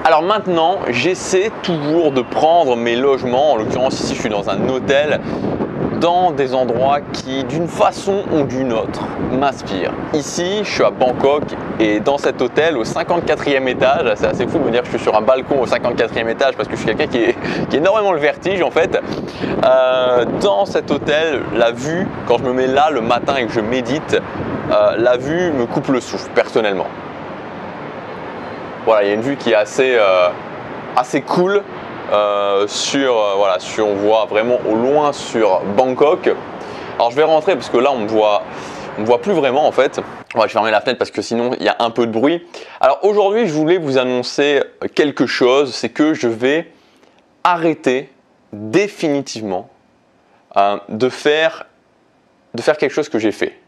Alors maintenant, j'essaie toujours de prendre mes logements, en l'occurrence ici je suis dans un hôtel, dans des endroits qui d'une façon ou d'une autre m'inspirent. Ici, je suis à Bangkok et dans cet hôtel au 54e étage, c'est assez fou de me dire que je suis sur un balcon au 54e étage parce que je suis quelqu'un qui a énormément le vertige en fait. Dans cet hôtel, la vue, quand je me mets là le matin et que je médite, la vue me coupe le souffle personnellement. Voilà, il y a une vue qui est assez cool. On voit vraiment au loin sur Bangkok. Alors je vais rentrer parce que là on me voit plus vraiment en fait. Je vais fermer la fenêtre parce que sinon il y a un peu de bruit. Alors aujourd'hui je voulais vous annoncer quelque chose, c'est que je vais arrêter définitivement de faire quelque chose que j'ai fait.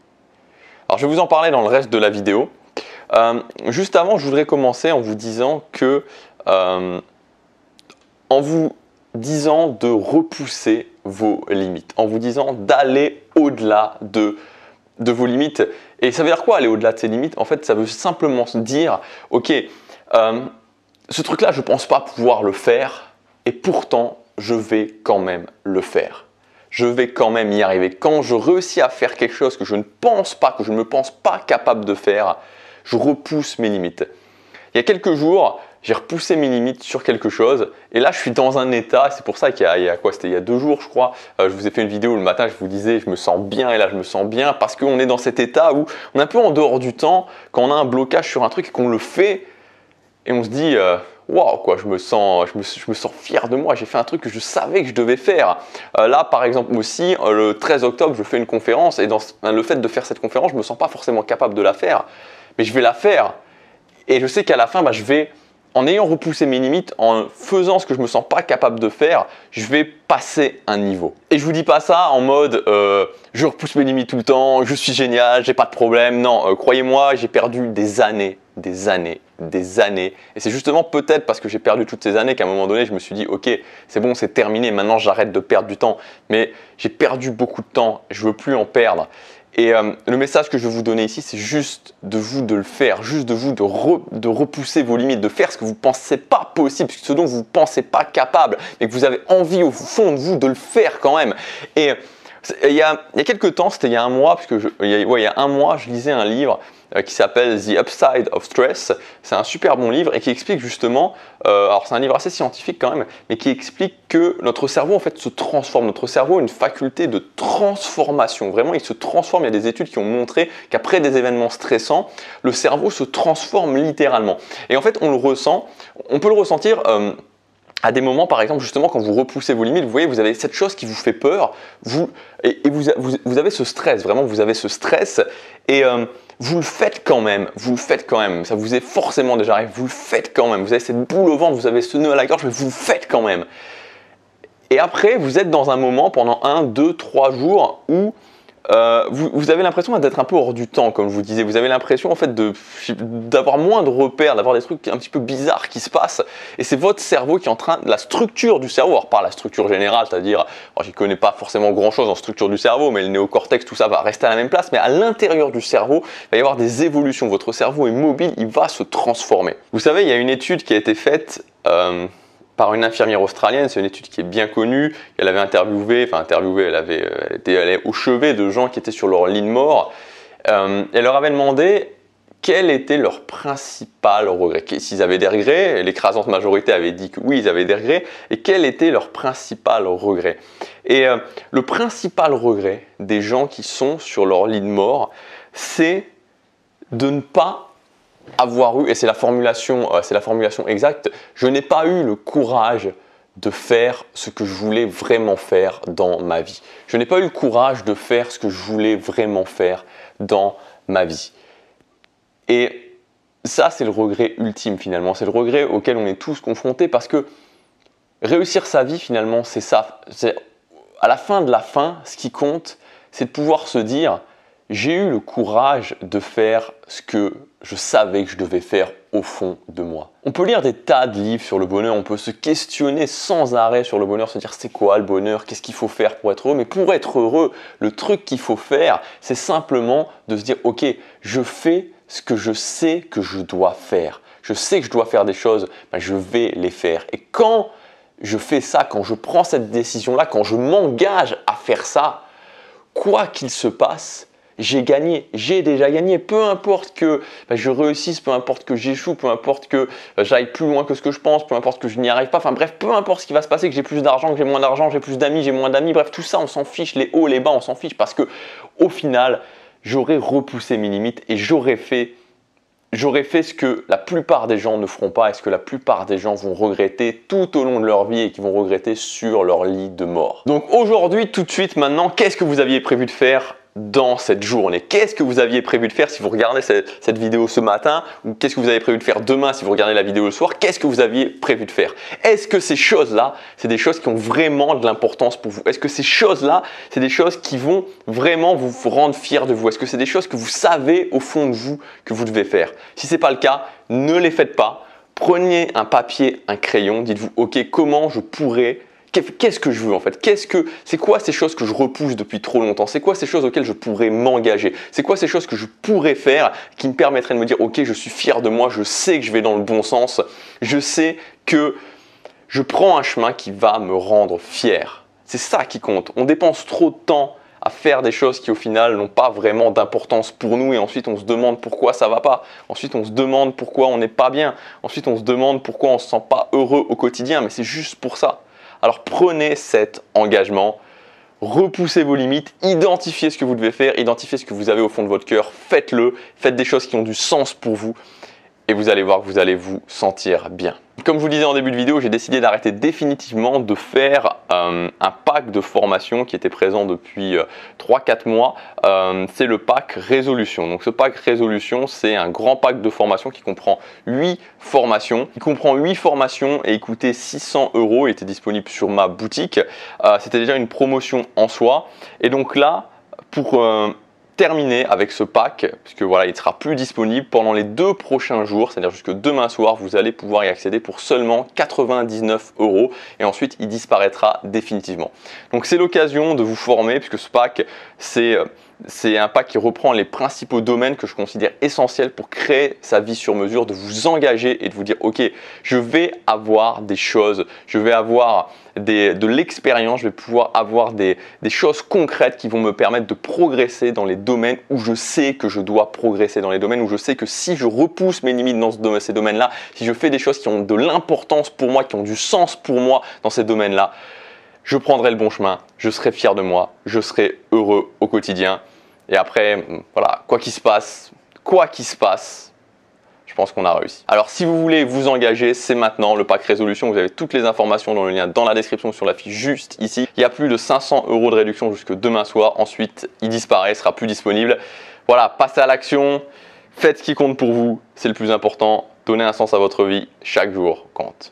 Alors je vais vous en parler dans le reste de la vidéo. Juste avant, je voudrais commencer en vous disant que en vous disant de repousser vos limites, en vous disant d'aller au-delà de vos limites. Et ça veut dire quoi aller au-delà de ces limites? En fait, ça veut simplement se dire, ok, ce truc-là, je ne pense pas pouvoir le faire, et pourtant, je vais quand même le faire. Je vais quand même y arriver. Quand je réussis à faire quelque chose que je ne me pense pas capable de faire, je repousse mes limites. Il y a quelques jours, j'ai repoussé mes limites sur quelque chose et là je suis dans un état, c'est pour ça qu'il y a quoi, c'était il y a 2 jours je crois, je vous ai fait une vidéo le matin, je vous disais je me sens bien et là je me sens bien parce qu'on est dans cet état où on est un peu en dehors du temps, quand on a un blocage sur un truc et qu'on le fait et on se dit waouh quoi, je me sens fier de moi, j'ai fait un truc que je savais que je devais faire. Là par exemple aussi, le 13 octobre je fais une conférence et dans le fait de faire cette conférence, je me sens pas forcément capable de la faire, mais je vais la faire et je sais qu'à la fin je vais, en ayant repoussé mes limites, en faisant ce que je ne me sens pas capable de faire, je vais passer un niveau. Et je ne vous dis pas ça en mode je repousse mes limites tout le temps, je suis génial, j'ai pas de problème. Non, croyez-moi, j'ai perdu des années. Et c'est justement peut-être parce que j'ai perdu toutes ces années qu'à un moment donné, je me suis dit ok, c'est bon, c'est terminé, maintenant j'arrête de perdre du temps. Mais j'ai perdu beaucoup de temps, je ne veux plus en perdre. Et le message que je veux vous donner ici, c'est juste de vous de le faire, juste de vous de repousser vos limites, de faire ce que vous ne pensez pas possible, ce dont vous ne pensez pas capable, mais que vous avez envie au fond de vous de le faire quand même. Et il y a quelques temps, c'était il y a un mois, parce que il y a un mois, je lisais un livre qui s'appelle The Upside of Stress. C'est un super bon livre et qui explique justement, alors c'est un livre assez scientifique quand même, mais qui explique que notre cerveau en fait se transforme. Notre cerveau a une faculté de transformation. Vraiment, il se transforme. Il y a des études qui ont montré qu'après des événements stressants, le cerveau se transforme littéralement. Et en fait, on peut le ressentir à des moments, par exemple, justement, quand vous repoussez vos limites, vous voyez, vous avez cette chose qui vous fait peur, vous avez ce stress, vraiment, vous avez ce stress, et vous le faites quand même, ça vous est forcément déjà arrivé, vous le faites quand même, vous avez cette boule au ventre, vous avez ce nœud à la gorge, mais vous le faites quand même. Et après, vous êtes dans un moment, pendant 1, 2, 3 jours, où vous avez l'impression d'être un peu hors du temps, comme je vous disais. Vous avez l'impression en fait d'avoir moins de repères, d'avoir des trucs un petit peu bizarres qui se passent. Et c'est votre cerveau qui est en train, la structure du cerveau, alors pas la structure générale, c'est-à-dire, j'y connais pas forcément grand-chose en structure du cerveau, mais le néocortex, tout ça va rester à la même place. Mais à l'intérieur du cerveau, il va y avoir des évolutions. Votre cerveau est mobile, il va se transformer. Vous savez, il y a une étude qui a été faite par une infirmière australienne, c'est une étude qui est bien connue. Elle avait elle était allée au chevet de gens qui étaient sur leur lit de mort. Elle leur avait demandé quel était leur principal regret. S'ils avaient des regrets, l'écrasante majorité avait dit que oui, ils avaient des regrets, et quel était leur principal regret. Et le principal regret des gens qui sont sur leur lit de mort, c'est de ne pas avoir eu, et c'est la formulation exacte, je n'ai pas eu le courage de faire ce que je voulais vraiment faire dans ma vie. Je n'ai pas eu le courage de faire ce que je voulais vraiment faire dans ma vie. Et ça, c'est le regret ultime finalement, c'est le regret auquel on est tous confrontés parce que réussir sa vie finalement, c'est ça. À la fin de la fin, ce qui compte, c'est de pouvoir se dire j'ai eu le courage de faire ce que je savais que je devais faire au fond de moi. On peut lire des tas de livres sur le bonheur, on peut se questionner sans arrêt sur le bonheur, se dire c'est quoi le bonheur, qu'est-ce qu'il faut faire pour être heureux. Mais pour être heureux, le truc qu'il faut faire, c'est simplement de se dire ok, je fais ce que je sais que je dois faire. je sais que je dois faire des choses, ben, je vais les faire. Et quand je fais ça, quand je prends cette décision-là, quand je m'engage à faire ça, quoi qu'il se passe, j'ai gagné, j'ai déjà gagné. Peu importe que je réussisse, peu importe que j'échoue, peu importe que j'aille plus loin que ce que je pense, peu importe que je n'y arrive pas. Enfin bref, peu importe ce qui va se passer, que j'ai plus d'argent, que j'ai moins d'argent, j'ai plus d'amis, j'ai moins d'amis. Bref, tout ça, on s'en fiche. Les hauts, les bas, on s'en fiche parce que au final, j'aurais repoussé mes limites et j'aurais fait ce que la plupart des gens ne feront pas et ce que la plupart des gens vont regretter tout au long de leur vie et qui vont regretter sur leur lit de mort. Donc aujourd'hui, tout de suite, maintenant, qu'est-ce que vous aviez prévu de faire dans cette journée? Qu'est-ce que vous aviez prévu de faire si vous regardez cette vidéo ce matin, ou qu'est-ce que vous avez prévu de faire demain si vous regardez la vidéo le soir? Qu'est-ce que vous aviez prévu de faire? Est-ce que ces choses-là, c'est des choses qui ont vraiment de l'importance pour vous? Est-ce que ces choses-là, c'est des choses qui vont vraiment vous rendre fiers de vous? Est-ce que c'est des choses que vous savez au fond de vous que vous devez faire? Si ce n'est pas le cas, ne les faites pas. Prenez un papier, un crayon, dites-vous, ok, comment je pourrais… Qu'est-ce que je veux en fait? C'est quoi ces choses que je repousse depuis trop longtemps? C'est quoi ces choses auxquelles je pourrais m'engager? C'est quoi ces choses que je pourrais faire qui me permettraient de me dire ok, je suis fier de moi, je sais que je vais dans le bon sens, je sais que je prends un chemin qui va me rendre fier. C'est ça qui compte. On dépense trop de temps à faire des choses qui au final n'ont pas vraiment d'importance pour nous et ensuite on se demande pourquoi ça va pas. Ensuite on se demande pourquoi on n'est pas bien. Ensuite on se demande pourquoi on se sent pas heureux au quotidien, mais c'est juste pour ça. Alors prenez cet engagement, repoussez vos limites, identifiez ce que vous devez faire, identifiez ce que vous avez au fond de votre cœur, faites-le, faites des choses qui ont du sens pour vous et vous allez voir que vous allez vous sentir bien. Comme je vous le disais en début de vidéo, j'ai décidé d'arrêter définitivement de faire un pack de formation qui était présent depuis 3-4 mois. C'est le pack Résolution. Donc ce pack Résolution, c'est un grand pack de formation qui comprend 8 formations. Il comprend 8 formations et il coûtait 600 €. Il était disponible sur ma boutique. C'était déjà une promotion en soi. Et donc là, pour… terminé avec ce pack, puisque voilà, il ne sera plus disponible pendant les 2 prochains jours, c'est-à-dire jusque demain soir, vous allez pouvoir y accéder pour seulement 99 € et ensuite il disparaîtra définitivement. Donc c'est l'occasion de vous former, puisque ce pack, c'est un pack qui reprend les principaux domaines que je considère essentiels pour créer sa vie sur mesure, de vous engager et de vous dire ok, je vais avoir des choses, je vais avoir de l'expérience, je vais pouvoir avoir des choses concrètes qui vont me permettre de progresser dans les domaines où je sais que je dois progresser, dans les domaines où je sais que si je repousse mes limites dans ces domaines-là, si je fais des choses qui ont de l'importance pour moi, qui ont du sens pour moi dans ces domaines-là, je prendrai le bon chemin, je serai fier de moi, je serai heureux au quotidien. Et après, voilà, quoi qu'il se passe, je pense qu'on a réussi. Alors si vous voulez vous engager, c'est maintenant le pack Résolution. Vous avez toutes les informations dans le lien dans la description sur la fiche juste ici. Il y a plus de 500 € de réduction jusque demain soir. Ensuite, il disparaît, sera plus disponible. Voilà, passez à l'action. Faites ce qui compte pour vous, c'est le plus important. Donnez un sens à votre vie. Chaque jour compte.